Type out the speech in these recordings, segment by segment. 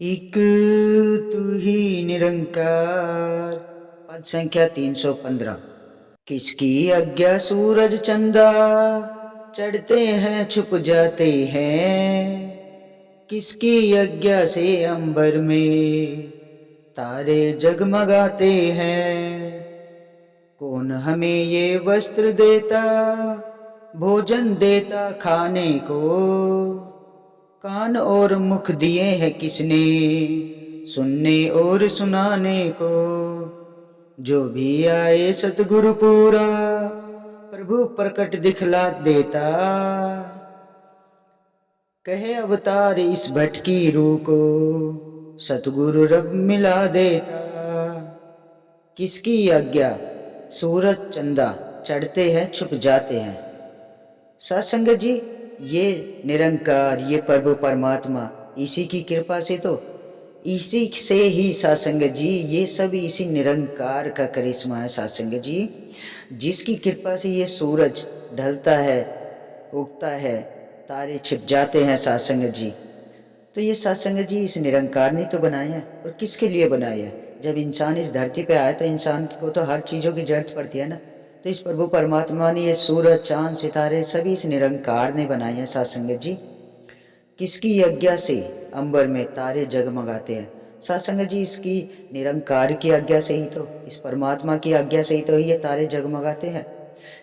एक तू ही निरंकार। पद संख्या 315। किसकी आज्ञा सूरज चंदा चढ़ते हैं छुप जाते हैं। किसकी आज्ञा से अंबर में तारे जगमगाते हैं। कौन हमें ये वस्त्र देता, भोजन देता खाने को। कान और मुख दिए हैं किसने, सुनने और सुनाने को। जो भी आए सतगुरु पूरा, प्रभु प्रकट दिखला देता। कहे अवतार इस भटकी रूह को, सतगुरु रब मिला देता। किसकी आज्ञा सूरज चंदा चढ़ते हैं छुप जाते हैं। सत्संग जी, ये निरंकार, ये प्रभु परमात्मा, इसी की कृपा से तो, इसी से ही सत्संग जी, ये सब इसी निरंकार का करिश्मा है सत्संग जी। जिसकी कृपा से ये सूरज ढलता है, उगता है, तारे छिप जाते हैं सत्संग जी। तो ये सत्संग जी इस निरंकार ने तो बनाया है। और किसके लिए बनाया है? जब इंसान इस धरती पे आया तो इंसान को तो हर चीज़ों की जरूरत पड़ती है ना। तो इस प्रभु परमात्मा ने ये सूरज चांद सितारे सभी इस निरंकार ने बनाए हैं सत्संग जी। किसकी आज्ञा से अंबर में तारे जगमगाते हैं। सत्संग जी, इसकी निरंकार की आज्ञा से ही तो, इस परमात्मा की आज्ञा से ही तो ये तारे जगमगाते हैं।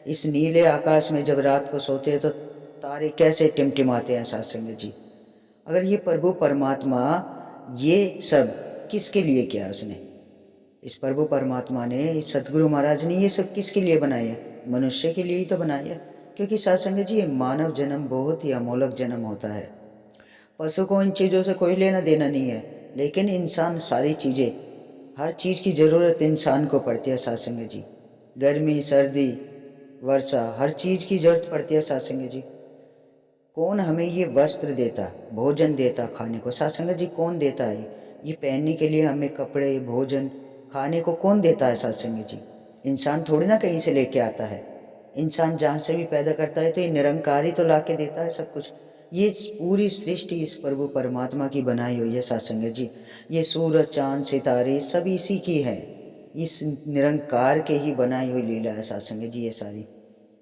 इस नीले आकाश में जब रात को सोते हैं तो तारे कैसे टिमटिमाते हैं सत्संग जी। अगर ये प्रभु परमात्मा ये सब किसके लिए किया उसने, इस प्रभु परमात्मा ने, इस सतगुरु महाराज ने ये सब किसके लिए बनाया? मनुष्य के लिए ही तो बनाया। क्योंकि सत्संग जी, ये मानव जन्म बहुत ही अमोलक जन्म होता है। पशु को इन चीज़ों से कोई लेना देना नहीं है, लेकिन इंसान सारी चीज़ें, हर चीज़ की ज़रूरत इंसान को पड़ती है सत्संग जी। गर्मी सर्दी वर्षा हर चीज़ की ज़रूरत पड़ती है सत्संग जी। कौन हमें ये वस्त्र देता, भोजन देता खाने को? सत्संग जी, कौन देता है? ये पहनने के लिए हमें कपड़े, भोजन, खाने को कौन देता है सत्संग जी? इंसान थोड़ी ना कहीं से लेके आता है। इंसान जहाँ से भी पैदा करता है तो ये निरंकार ही तो ला के देता है सब कुछ। ये पूरी सृष्टि इस प्रभु परमात्मा की बनाई हुई है सत्संग जी। ये सूरज चांद सितारे सब इसी की है, इस निरंकार के ही बनाई हुई लीला है सत्संग जी। ये सारी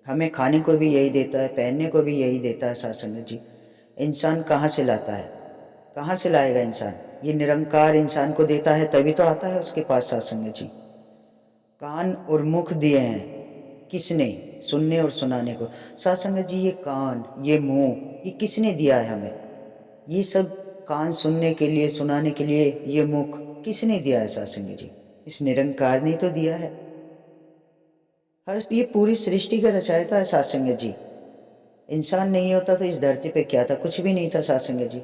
हमें खाने को भी यही देता है, पहनने को भी यही देता है सत्संग जी। इंसान कहाँ से लाता है? कहाँ से लाएगा इंसान? ये निरंकार इंसान को देता है तभी तो आता है उसके पास सत्संग जी। कान और मुख दिए हैं किसने? सुनने और सुनाने को। सत्संग जी, ये कान, ये मुंह, ये किसने दिया है हमें? ये सब कान सुनने के लिए, सुनाने के लिए, ये मुख किसने दिया है सत्संग जी? इस निरंकार ने तो दिया है। हर ये पूरी सृष्टि का रचयिता है सत्संग जी। इंसान नहीं होता तो इस धरती पे क्या था? कुछ भी नहीं था सत्संग जी।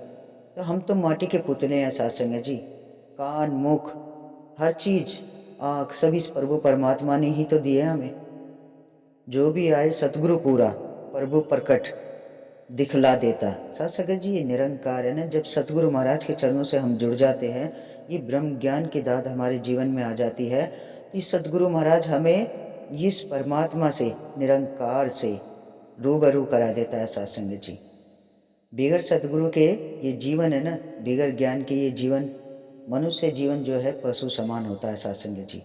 तो हम तो माटी के पुतले हैं सत्संग जी। कान मुख हर चीज, आँख, सभी इस प्रभु परमात्मा ने ही तो दिए हमें। जो भी आए सतगुरु पूरा, प्रभु प्रकट दिखला देता। सत्संग जी, ये निरंकार है ना। जब सतगुरु महाराज के चरणों से हम जुड़ जाते हैं, ये ब्रह्म ज्ञान की दात हमारे जीवन में आ जाती है, तो इस सतगुरु महाराज हमें इस परमात्मा से, निरंकार से रूबरू करा देता है सत्संग जी। बिगड़ सतगुरु के ये जीवन है ना, बिगड़ ज्ञान के ये जीवन, मनुष्य जीवन जो है पशु समान होता है सत्संग जी।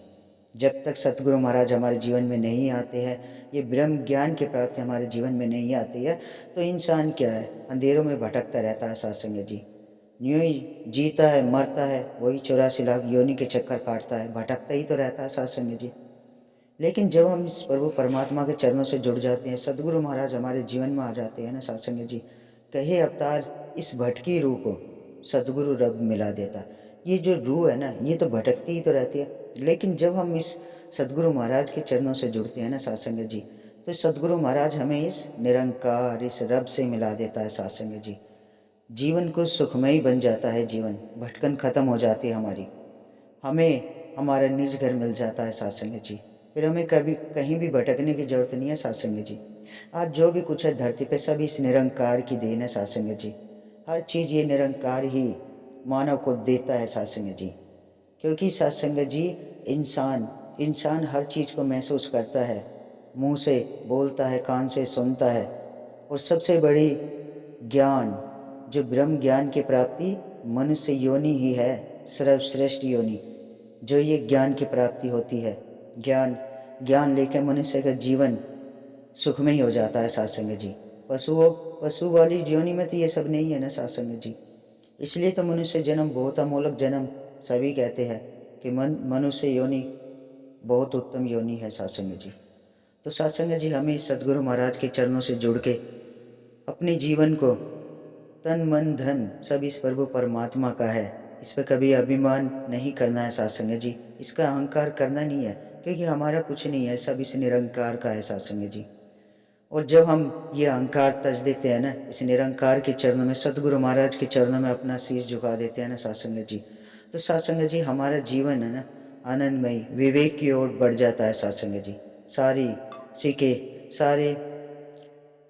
जब तक सतगुरु महाराज हमारे जीवन में नहीं आते हैं, ये ब्रह्म ज्ञान की प्राप्ति हमारे जीवन में नहीं आती है, तो इंसान क्या है? अंधेरों में भटकता रहता है सत्संग जी। यूं ही जीता है, मरता है, वही 84 लाख योनि के चक्कर काटता है, भटकता ही तो रहता है सत्संग जी। लेकिन जब हम इस प्रभु परमात्मा के चरणों से जुड़ जाते हैं, सदगुरु महाराज हमारे जीवन में आ जाते हैं ना सत्संग जी, कहे अवतार इस भटकी रूह को सदगुरु रब मिला देता। ये जो रूह है ना, ये तो भटकती ही तो रहती है, लेकिन जब हम इस सदगुरु महाराज के चरणों से जुड़ते हैं ना सत्संग जी, तो सदगुरु महाराज हमें इस निरंकार, इस रब से मिला देता है सत्संग जी। जीवन को सुखमय बन जाता है, जीवन भटकन खत्म हो जाती है हमारी, हमें हमारा निज घर मिल जाता है सत्संग जी। फिर हमें कभी कहीं भी भटकने की जरूरत नहीं है सत्संग जी। आज जो भी कुछ है धरती पे सब इस निरंकार की देन है सत्संग जी। हर चीज़ ये निरंकार ही मानव को देता है सत्संग जी। क्योंकि सत्संग जी, इंसान इंसान हर चीज़ को महसूस करता है, मुंह से बोलता है, कान से सुनता है, और सबसे बड़ी ज्ञान, जो ब्रह्म ज्ञान की प्राप्ति मनुष्य योनि ही है सर्वश्रेष्ठ योनि, जो ये ज्ञान की प्राप्ति होती है। ज्ञान लेकर मनुष्य का जीवन सुखमय हो जाता है सात्संग जी। पशु वाली योनि में तो ये सब नहीं है ना सात्संग जी। इसलिए तो मनुष्य जन्म बहुत अमोलक जन्म सभी कहते हैं कि मनुष्य योनि बहुत उत्तम योनि है सात्संग जी। तो सात्संग जी हमें सदगुरु महाराज के चरणों से जुड़ के अपने जीवन को तन मन धन सब इस प्रभु परमात्मा का है, इस पर कभी अभिमान नहीं करना है सात्संग जी। इसका अहंकार करना नहीं है, क्योंकि हमारा कुछ नहीं है, सब इस निरंकार का है सात्संग जी। और जब हम ये अहंकार तज देते हैं ना, इस निरंकार के चरणों में, सदगुरु महाराज के चरणों में अपना शीश झुका देते हैं ना सात्संग जी, तो सात्संग जी हमारा जीवन है ना आनंदमय विवेक की ओर बढ़ जाता है सात्संग जी। सारी सीखे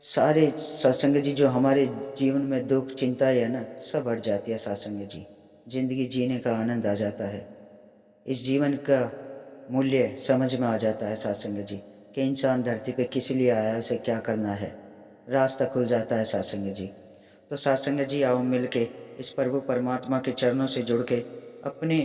सारे सत्संग जी जो हमारे जीवन में दुख चिंता है ना, सब हट जाती है सात्संग जी। जिंदगी जीने का आनंद आ जाता है, इस जीवन का मूल्य समझ में आ जाता है सात्संग जी कि इंसान धरती पे किस लिए आया है, उसे क्या करना है, रास्ता खुल जाता है सात्संग जी। तो सात्संग जी आओ मिल के इस प्रभु परमात्मा के चरणों से जुड़ के अपने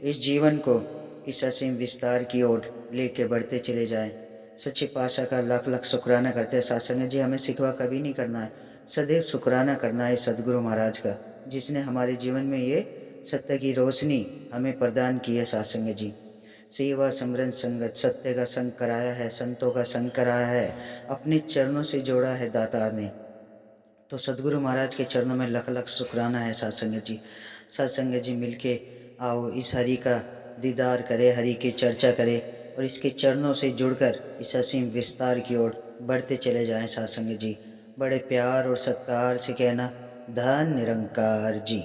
इस जीवन को इस असीम विस्तार की ओर लेके बढ़ते चले जाएं। सच्चे पातशाह का लाख लाख शुक्राना करते हैं सात्संग जी। हमें सिखवा कभी नहीं करना है, सदैव शुक्राना करना है सदगुरु महाराज का, जिसने हमारे जीवन में ये सत्य की रोशनी हमें प्रदान की है सात्संग जी। सेवा सिमरन संगत सत्य का संग कराया है, संतों का संग कराया है, अपने चरणों से जोड़ा है दातार ने। तो सदगुरु महाराज के चरणों में लख लख शुक्राना है सात्संग जी। सत्संग जी मिलके आओ इस हरि का दीदार करे, हरि की चर्चा करे और इसके चरणों से जुड़कर इस असीम विस्तार की ओर बढ़ते चले जाएं सात्संग जी। बड़े प्यार और सत्कार से कहना धन निरंकार जी।